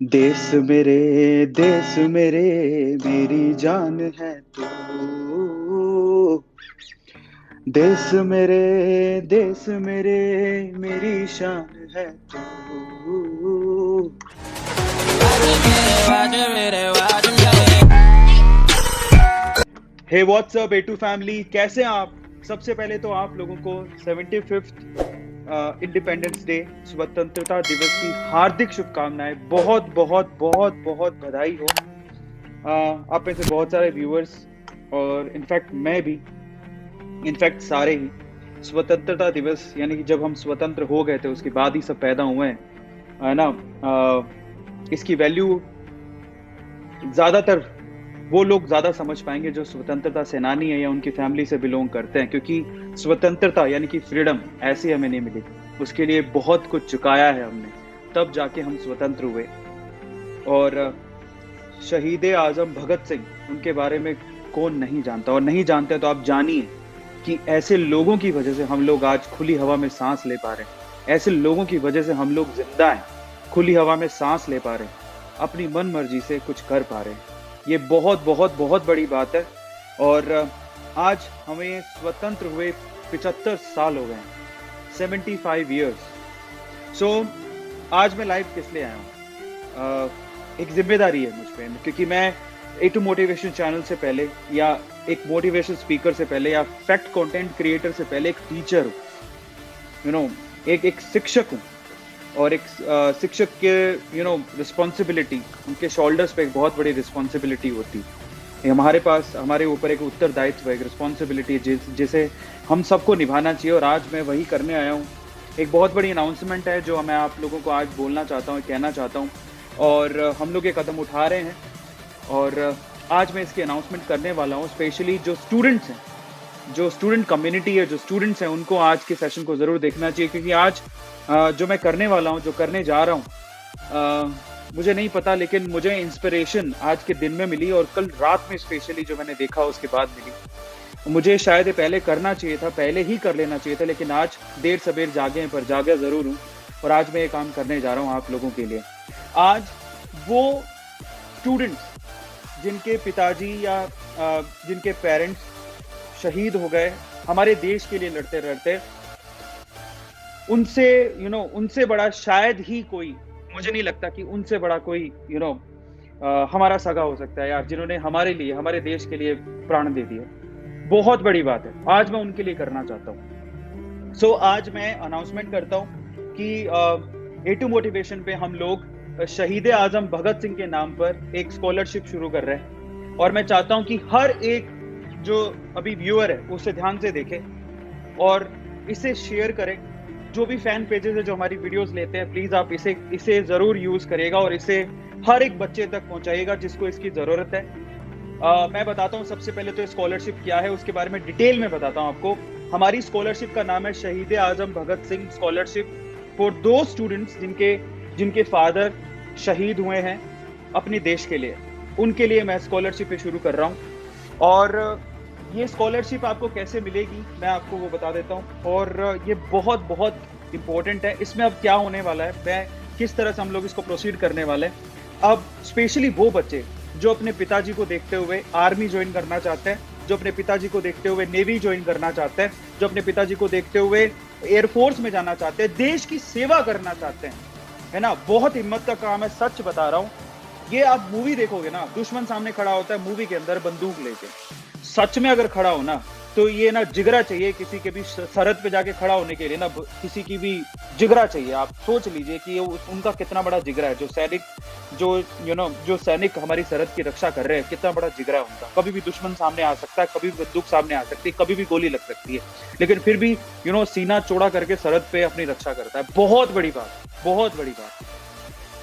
देश मेरे मेरी जान है तू। देश मेरे मेरी शान है तू। हे व्हाट्सअप ए टू फैमिली, कैसे हैं आप? सबसे पहले तो आप लोगों को 75th इंडिपेंडेंस डे, स्वतंत्रता दिवस की हार्दिक शुभकामनाएं। बहुत बहुत बहुत बहुत बधाई हो। आप में से बहुत सारे व्यूअर्स और इनफैक्ट मैं भी, इनफैक्ट सारे ही स्वतंत्रता दिवस यानी कि जब हम स्वतंत्र हो गए थे उसके बाद ही सब पैदा हुए हैं, है ना। इसकी वैल्यू ज्यादातर वो लोग ज्यादा समझ पाएंगे जो स्वतंत्रता सेनानी है या उनकी फैमिली से बिलोंग करते हैं, क्योंकि स्वतंत्रता यानी कि फ्रीडम ऐसी हमें नहीं मिली। उसके लिए बहुत कुछ चुकाया है हमने, तब जाके हम स्वतंत्र हुए। और शहीद आजम भगत सिंह, उनके बारे में कौन नहीं जानता, और नहीं जानते तो आप जानिए कि ऐसे लोगों की वजह से हम लोग आज खुली हवा में सांस ले पा रहे हैं। ऐसे लोगों की वजह से हम लोग जिंदा हैं, खुली हवा में सांस ले पा रहे हैं, अपनी मन मर्जी से कुछ कर पा रहे हैं। ये बहुत बहुत बहुत बड़ी बात है। और आज हमें स्वतंत्र हुए 75 साल हो गए हैं, 75 ईयर्स। सो आज मैं लाइव किस लिए आया हूँ? एक जिम्मेदारी है मुझ पे, क्योंकि मैं ए टू मोटिवेशन चैनल से पहले, या एक मोटिवेशन स्पीकर से पहले, या फैक्ट कंटेंट क्रिएटर से पहले एक टीचर हूँ, एक शिक्षक हूँ। और एक शिक्षक के रिस्पॉन्सिबिलिटी, उनके शोल्डर्स पे एक बहुत बड़ी रिस्पॉन्सिबिलिटी होती है। हमारे पास, हमारे ऊपर एक उत्तरदायित्व है, एक रिस्पॉन्सिबिलिटी जिसे हम सबको निभाना चाहिए। और आज मैं वही करने आया हूँ। एक बहुत बड़ी अनाउंसमेंट है जो मैं आप लोगों को आज बोलना चाहता हूँ, कहना चाहता हूँ। और हम लोग ये कदम उठा रहे हैं, और आज मैं इसकी अनाउंसमेंट करने वाला हूँ। स्पेशली जो स्टूडेंट्स हैं, जो स्टूडेंट कम्युनिटी है, जो स्टूडेंट्स हैं, उनको आज के सेशन को जरूर देखना चाहिए, क्योंकि आज जो मैं करने वाला हूँ, जो करने जा रहा हूँ, मुझे नहीं पता, लेकिन मुझे इंस्पिरेशन आज के दिन में मिली, और कल रात में स्पेशली जो मैंने देखा उसके बाद मिली। मुझे शायद ये पहले करना चाहिए था, पहले ही कर लेना चाहिए था, लेकिन आज देर सवेर जागे हैं, पर जागा जरूर हूँ। और आज मैं ये काम करने जा रहा हूँ आप लोगों के लिए। आज वो स्टूडेंट्स जिनके पिताजी या जिनके पेरेंट्स शहीद हो गए हमारे देश के लिए लड़ते लड़ते, उनसे उनसे बड़ा शायद ही कोई, मुझे नहीं लगता कि उनसे बड़ा कोई हमारा सगा हो सकता है यार, जिन्होंने हमारे लिए, हमारे देश के लिए प्राण दे दिए। बहुत बड़ी बात है, आज मैं उनके लिए करना चाहता हूँ। सो आज मैं अनाउंसमेंट करता हूँ कि ए टू मोटिवेशन पे हम लोग शहीद आजम भगत सिंह के नाम पर एक स्कॉलरशिप शुरू कर रहे हैं। और मैं चाहता हूँ कि हर एक जो अभी व्यूअर है उसे ध्यान से देखे और इसे शेयर करें। जो भी फैन पेजेस है जो हमारी वीडियोस लेते हैं, प्लीज आप इसे जरूर यूज करिएगा और इसे हर एक बच्चे तक पहुंचाइएगा जिसको इसकी जरूरत है। मैं बताता हूँ सबसे पहले तो स्कॉलरशिप क्या है, उसके बारे में डिटेल में बताता हूँ आपको। हमारी स्कॉलरशिप का नाम है शहीद आजम भगत सिंह स्कॉलरशिप फॉर दो स्टूडेंट्स जिनके फादर शहीद हुए हैं अपने देश के लिए। उनके लिए मैं स्कॉलरशिप शुरू कर रहा हूँ। और ये स्कॉलरशिप आपको कैसे मिलेगी मैं आपको वो बता देता हूँ। और ये बहुत बहुत इंपॉर्टेंट है। इसमें अब क्या होने वाला है, मैं किस तरह से हम लोग इसको प्रोसीड करने वाले हैं। अब स्पेशली वो बच्चे जो अपने पिताजी को देखते हुए आर्मी ज्वाइन करना चाहते हैं, जो अपने पिताजी को देखते हुए नेवी ज्वाइन करना चाहते हैं, जो अपने पिताजी को देखते हुए एयरफोर्स में जाना चाहते हैं, देश की सेवा करना चाहते हैं, है ना। बहुत हिम्मत का काम है, सच बता रहा हूँ। ये आप मूवी देखोगे ना, दुश्मन सामने खड़ा होता है मूवी के अंदर बंदूक लेके, सच में अगर खड़ा हो ना तो ये ना जिगरा चाहिए किसी के भी सरहद पे जाके खड़ा होने के लिए ना, किसी की भी जिगरा चाहिए। आप सोच लीजिए कि ये उनका कितना बड़ा जिगरा है। जो सैनिक जो सैनिक हमारी सरहद की रक्षा कर रहे हैं, कितना बड़ा जिगरा है उनका। कभी भी दुश्मन सामने आ सकता है, कभी भी बंदूक सामने आ सकती है, कभी भी गोली लग सकती है, लेकिन फिर भी सीना चौड़ा करके सरहद पे अपनी रक्षा करता है। बहुत बड़ी बात, बहुत बड़ी बात,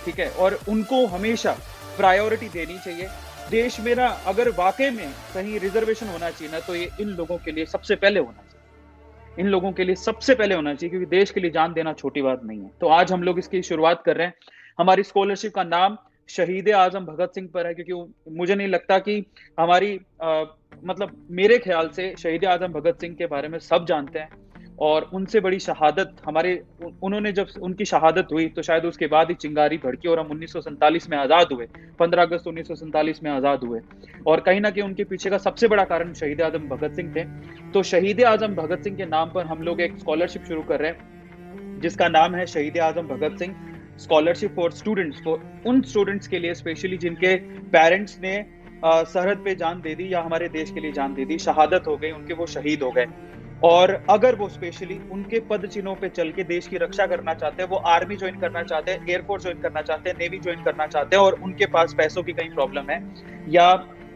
ठीक है। और उनको हमेशा प्रायोरिटी देनी चाहिए। देश में ना अगर वाकई में कहीं रिजर्वेशन होना चाहिए ना, तो ये इन लोगों के लिए सबसे पहले होना चाहिए। इन लोगों के लिए सबसे पहले होना चाहिए, क्योंकि देश के लिए जान देना छोटी बात नहीं है। तो आज हम लोग इसकी शुरुआत कर रहे हैं। हमारी स्कॉलरशिप का नाम शहीद आजम भगत सिंह पर है, क्योंकि मुझे नहीं लगता कि हमारी मतलब मेरे ख्याल से शहीद आजम भगत सिंह के बारे में सब जानते हैं। और उनसे बड़ी शहादत उन्होंने जब उनकी शहादत हुई तो शायद उसके बाद ही चिंगारी भड़की और हम 1947 में आज़ाद हुए। 15 अगस्त 1947 में आज़ाद हुए और कहीं न कहीं उनके पीछे का सबसे बड़ा कारण शहीद आज़म भगत सिंह थे। तो शहीद आज़म भगत सिंह के नाम पर हम लोग एक स्कॉलरशिप शुरू कर रहे हैं, जिसका नाम है शहीद आज़म Bhagat Singh scholarship for students, उन स्टूडेंट्स के लिए स्पेशली जिनके पेरेंट्स ने सरहद पे जान दे दी या हमारे देश के लिए जान दे दी, शहादत हो गई उनके, वो शहीद हो गए। और अगर वो स्पेशली उनके पद चिन्हों पे चल के देश की रक्षा करना चाहते हैं, वो आर्मी ज्वाइन करना चाहते हैं, एयरफोर्स ज्वाइन करना चाहते हैं, नेवी ज्वाइन करना चाहते हैं और उनके पास पैसों की कहीं प्रॉब्लम है या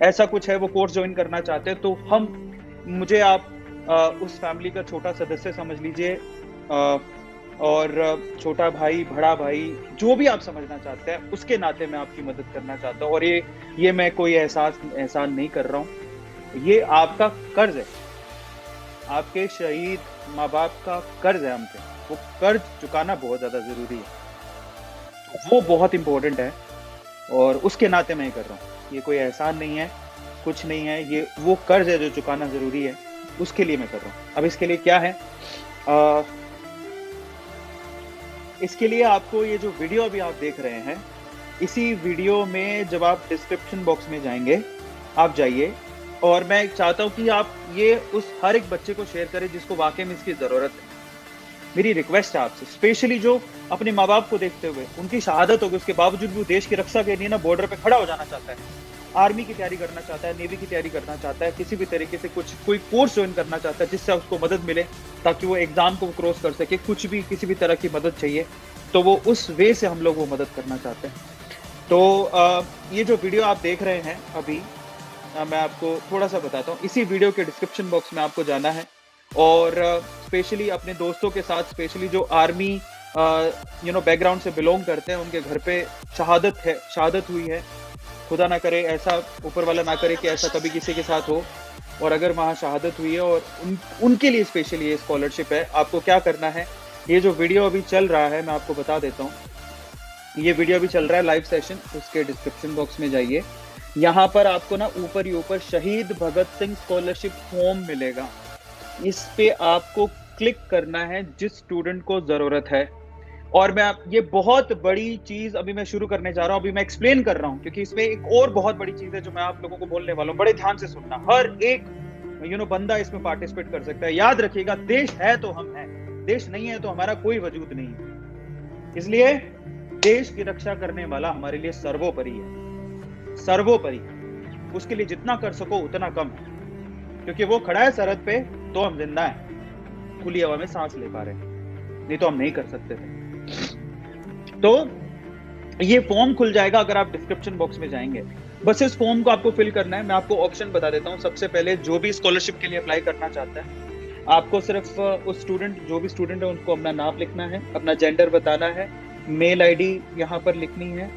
ऐसा कुछ है, वो कोर्स ज्वाइन करना चाहते हैं, तो मुझे आप उस फैमिली का छोटा सदस्य समझ लीजिए, और छोटा भाई, बड़ा भाई, जो भी आप समझना चाहते हैं, उसके नाते मैं आपकी मदद करना चाहता हूँ। और ये मैं कोई एहसान नहीं कर रहा हूँ, ये आपका कर्ज है, आपके शहीद माँ बाप का कर्ज है हम पे, वो कर्ज चुकाना बहुत ज्यादा जरूरी है, वो बहुत इंपॉर्टेंट है और उसके नाते मैं ये कर रहा हूँ। ये कोई एहसान नहीं है, कुछ नहीं है, ये वो कर्ज है जो चुकाना जरूरी है, उसके लिए मैं कर रहा हूँ। अब इसके लिए क्या है, इसके लिए आपको ये जो वीडियो अभी आप देख रहे हैं, इसी वीडियो में जब आप डिस्क्रिप्शन बॉक्स में जाएंगे, आप जाइए और मैं चाहता हूं कि आप ये उस हर एक बच्चे को शेयर करें जिसको वाकई में इसकी जरूरत है। मेरी रिक्वेस्ट है आपसे, स्पेशली जो अपने माँ बाप को देखते हुए उनकी शहादत हो गई, उसके बावजूद भी वो देश की रक्षा के लिए ना बॉर्डर पे खड़ा हो जाना चाहता है, आर्मी की तैयारी करना चाहता है, नेवी की तैयारी करना चाहता है, किसी भी तरीके से कोई कोर्स ज्वाइन करना चाहता है जिससे उसको मदद मिले ताकि वो एग्जाम को क्रॉस कर सके, कुछ भी किसी भी तरह की मदद चाहिए तो वो उस वे से हम लोग वो मदद करना चाहते हैं। तो ये जो वीडियो आप देख रहे हैं अभी, मैं आपको थोड़ा सा बताता हूँ। इसी वीडियो के डिस्क्रिप्शन बॉक्स में आपको जाना है और स्पेशली अपने दोस्तों के साथ, स्पेशली जो आर्मी बैकग्राउंड से बिलोंग करते हैं, उनके घर पे शहादत हुई है, खुदा ना करे ऐसा, ऊपर वाला ना करे कि ऐसा कभी किसी के साथ हो, और अगर वहाँ शहादत हुई है और उनके लिए स्पेशली ये स्कॉलरशिप है। आपको क्या करना है, ये जो वीडियो अभी चल रहा है मैं आपको बता देता हूँ। ये वीडियो अभी चल रहा है लाइव सेशन, उसके डिस्क्रिप्शन बॉक्स में जाइए, यहाँ पर आपको ना ऊपर शहीद भगत सिंह स्कॉलरशिप फॉर्म मिलेगा, इस पे आपको क्लिक करना है जिस स्टूडेंट को जरूरत है। और ये बहुत बड़ी चीज अभी मैं शुरू करने जा रहा हूँ, अभी मैं एक्सप्लेन कर रहा हूँ क्योंकि इसमें एक और बहुत बड़ी चीज है जो मैं आप लोगों को बोलने वाला हूँ। बड़े ध्यान से सुनना, हर एक बंदा इसमें पार्टिसिपेट कर सकता है। याद रखिएगा, देश है तो हम हैं, देश नहीं है तो हमारा कोई वजूद नहीं है। इसलिए देश की रक्षा करने वाला हमारे लिए सर्वोपरि है, सर्वोपरि। उसके लिए जितना कर सको उतना कम है, क्योंकि वो खड़ा है सरहद पे तो हम जिंदा हैं, खुली हवा में सांस ले पा रहे हैं, नहीं तो हम नहीं कर सकते थे। तो ये फॉर्म खुल जाएगा अगर आप डिस्क्रिप्शन बॉक्स में जाएंगे। बस इस फॉर्म को आपको फिल करना है। मैं आपको ऑप्शन बता देता हूँ। सबसे पहले जो भी स्कॉलरशिप के लिए अप्लाई करना चाहता है, आपको सिर्फ उस जो भी स्टूडेंट है उनको अपना नाम लिखना है, अपना जेंडर बताना है, मेल आईडी यहाँ पर लिखनी है,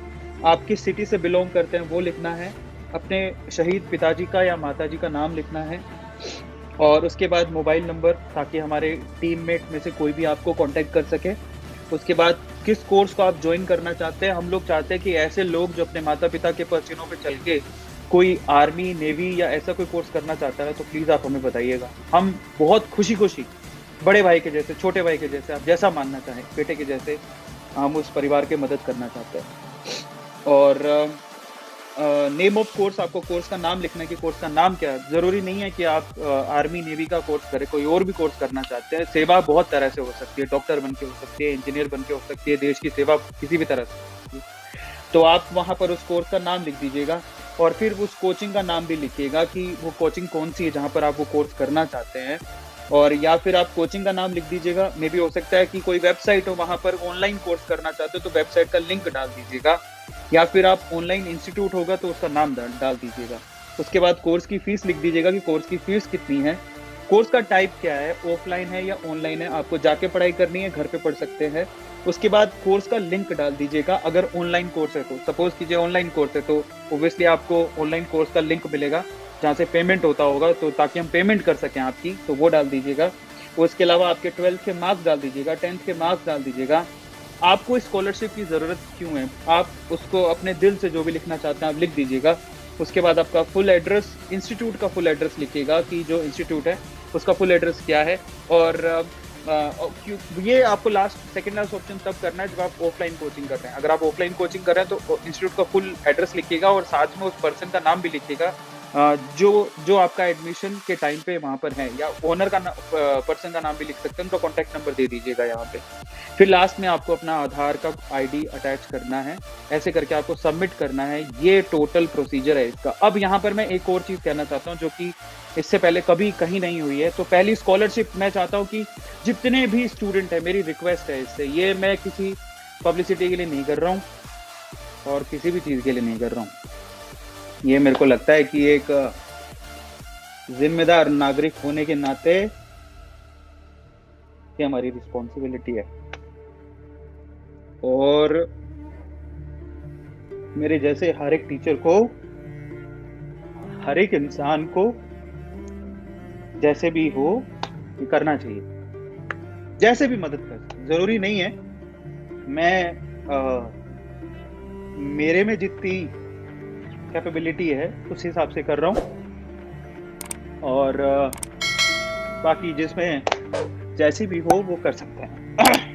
आप किस सिटी से बिलोंग करते हैं वो लिखना है, अपने शहीद पिताजी का या माताजी का नाम लिखना है, और उसके बाद मोबाइल नंबर ताकि हमारे टीममेट में से कोई भी आपको कांटेक्ट कर सके। उसके बाद किस कोर्स को आप ज्वाइन करना चाहते हैं। हम लोग चाहते हैं कि ऐसे लोग जो अपने माता पिता के पसीनों पे चल के कोई आर्मी, नेवी या ऐसा कोई कोर्स करना चाहता है तो प्लीज़ आप हमें बताइएगा। हम बहुत खुशी बड़े भाई के जैसे, छोटे भाई के जैसे, आप जैसा मानना चाहें, बेटे के जैसे हम उस परिवार की मदद करना चाहते हैं। और नेम ऑफ कोर्स, आपको कोर्स का नाम लिखना है कि कोर्स का नाम क्या है। जरूरी नहीं है कि आप आर्मी नेवी का कोर्स करें, कोई और भी कोर्स करना चाहते हैं। सेवा बहुत तरह से हो सकती है, डॉक्टर बन के हो सकती है, इंजीनियर बन के हो सकती है, देश की सेवा किसी भी तरह से। तो आप वहाँ पर उस कोर्स का नाम लिख दीजिएगा और फिर उस कोचिंग का नाम भी लिखिएगा कि वो कोचिंग कौन सी है जहाँ पर आप वो कोर्स करना चाहते हैं। और या फिर आप कोचिंग का नाम लिख दीजिएगा। मे भी हो सकता है कि कोई वेबसाइट हो, वहाँ पर ऑनलाइन कोर्स करना चाहते हो तो वेबसाइट का लिंक डाल दीजिएगा, या फिर आप ऑनलाइन इंस्टीट्यूट होगा तो उसका नाम डाल दीजिएगा। उसके बाद कोर्स की फीस लिख दीजिएगा कि कोर्स की फीस कितनी है, कोर्स का टाइप क्या है, ऑफलाइन है या ऑनलाइन है, आपको जाके पढ़ाई करनी है, घर पे पढ़ सकते हैं। उसके बाद कोर्स का लिंक डाल दीजिएगा। अगर ऑनलाइन कोर्स है तो, सपोज कीजिए ऑनलाइन कोर्स है तो ऑब्वियसली आपको ऑनलाइन कोर्स का लिंक मिलेगा जहाँ से पेमेंट होता होगा, तो ताकि हम पेमेंट कर सकें आपकी, तो वो डाल दीजिएगा। उसके अलावा आपके 12th के मार्क्स डाल दीजिएगा, 10th के मार्क्स डाल दीजिएगा। आपको स्कॉलरशिप की ज़रूरत क्यों है, आप उसको अपने दिल से जो भी लिखना चाहते हैं आप लिख दीजिएगा। उसके बाद आपका फुल एड्रेस, इंस्टीट्यूट का फुल एड्रेस लिखिएगा कि जो इंस्टीट्यूट है उसका फुल एड्रेस क्या है, और ये आपको सेकंड लास्ट ऑप्शन तब करना है जब आप ऑफलाइन कोचिंग कर रहे हैं। अगर आप ऑफलाइन कोचिंग कर रहे हैं तो इंस्टीट्यूट का फुल एड्रेस लिखिएगा और साथ में उस पर्सन का नाम भी लिखिएगा जो आपका एडमिशन के टाइम पे वहाँ पर है, या ओनर का पर्सन का नाम भी लिख सकते हैं, उनका कॉन्टैक्ट नंबर दे दीजिएगा यहाँ पे। फिर लास्ट में आपको अपना आधार का आईडी अटैच करना है, ऐसे करके आपको सबमिट करना है। ये टोटल प्रोसीजर है इसका। अब यहाँ पर मैं एक और चीज़ कहना चाहता हूँ जो कि इससे पहले कभी कहीं नहीं हुई है। तो पहली स्कॉलरशिप मैं चाहता हूँ कि जितने भी स्टूडेंट है, मेरी रिक्वेस्ट है इससे, ये मैं किसी पब्लिसिटी के लिए नहीं कर रहा हूँ और किसी भी चीज़ के लिए नहीं कर रहा हूँ। ये मेरे को लगता है कि एक जिम्मेदार नागरिक होने के नाते ये हमारी रिस्पॉन्सिबिलिटी है। और मेरे जैसे हर एक टीचर को, हर एक इंसान को जैसे भी हो ये करना चाहिए, जैसे भी मदद कर। जरूरी नहीं है मैं मेरे में जितनी कैपेबिलिटी है उस हिसाब से कर रहा हूँ, और बाकी जिसमें जैसी भी हो वो कर सकते हैं।